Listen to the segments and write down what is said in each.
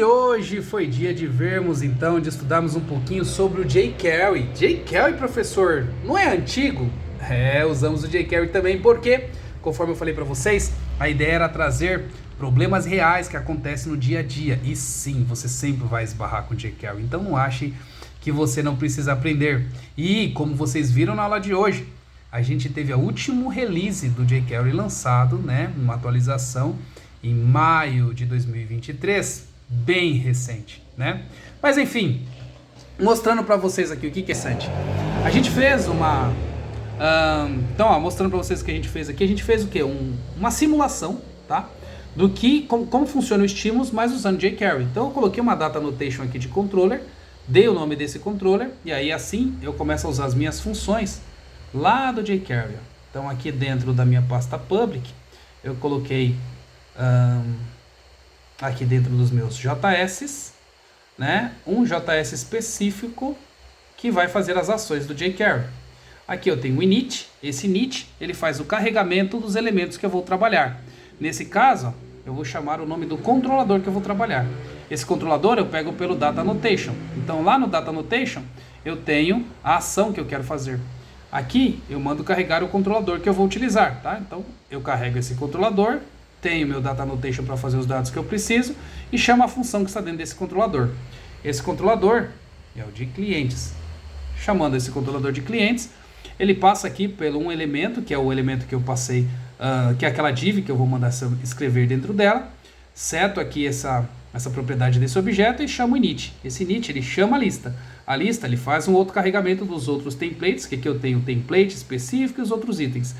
hoje foi dia de vermos, então, de estudarmos um pouquinho sobre o jQuery. jQuery, professor, não é antigo? Usamos o jQuery também porque, conforme eu falei para vocês, a ideia era trazer problemas reais que acontecem no dia a dia. E sim, você sempre vai esbarrar com o jQuery, então não ache que você não precisa aprender. E, como vocês viram na aula de hoje, a gente teve a último release do jQuery lançado, né, uma atualização em maio de 2023, bem recente, né? Mas enfim, mostrando para vocês aqui o que é interessante. A gente fez uma... mostrando para vocês o que a gente fez aqui, a gente fez o quê? Uma simulação, tá? Do que, como funciona o estímulos, mas usando jQuery. Então eu coloquei uma data annotation aqui de controller, dei o nome desse controller, e aí assim eu começo a usar as minhas funções lá do jQuery. Então aqui dentro da minha pasta public, eu coloquei aqui dentro dos meus JS, né, um JS específico que vai fazer as ações do jQuery. Aqui eu tenho o init, esse init ele faz o carregamento dos elementos que eu vou trabalhar. Nesse caso, eu vou chamar o nome do controlador que eu vou trabalhar. Esse controlador eu pego pelo data annotation. Então lá no data annotation eu tenho a ação que eu quero fazer. Aqui eu mando carregar o controlador que eu vou utilizar, tá? Então eu carrego esse controlador, tenho meu data annotation para fazer os dados que eu preciso e chamo a função que está dentro desse controlador. Esse controlador é o de clientes. Chamando esse controlador de clientes, ele passa aqui pelo um elemento, que é o elemento que eu passei, que é aquela div que eu vou mandar escrever dentro dela, seto aqui essa propriedade desse objeto e chamo o init. Esse init ele chama a lista. A lista ele faz um outro carregamento dos outros templates, que aqui eu tenho o template específico e os outros itens.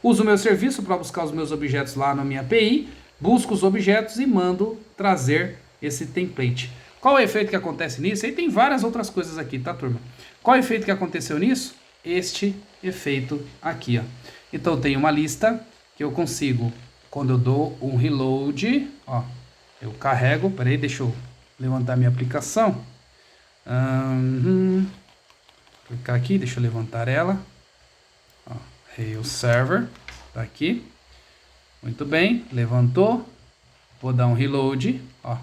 Uso o meu serviço para buscar os meus objetos lá na minha API, busco os objetos e mando trazer esse template. Qual é o efeito que acontece nisso? Aí tem várias outras coisas aqui, tá, turma? Qual é o efeito que aconteceu nisso? Este efeito aqui, ó. Então eu tenho uma lista que eu consigo, quando eu dou um reload, ó, eu carrego, peraí, deixa eu levantar minha aplicação. Clicar aqui, deixa eu levantar ela. Ó, Rails Server, tá aqui. Muito bem, levantou. Vou dar um reload, ó.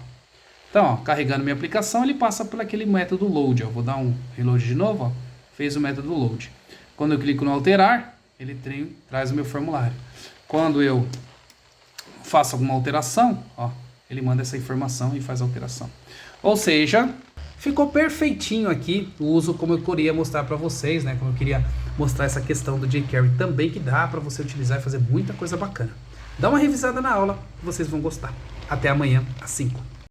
Então, ó, carregando minha aplicação, ele passa por aquele método load, ó. Vou dar um reload de novo, ó. Fez o método load. Quando eu clico no alterar, ele traz o meu formulário. Quando eu faço alguma alteração, ó, ele manda essa informação e faz a alteração. Ou seja, ficou perfeitinho aqui o uso como eu queria mostrar para vocês, né? Como eu queria mostrar essa questão do jQuery também, que dá para você utilizar e fazer muita coisa bacana. Dá uma revisada na aula, vocês vão gostar. Até amanhã às 5.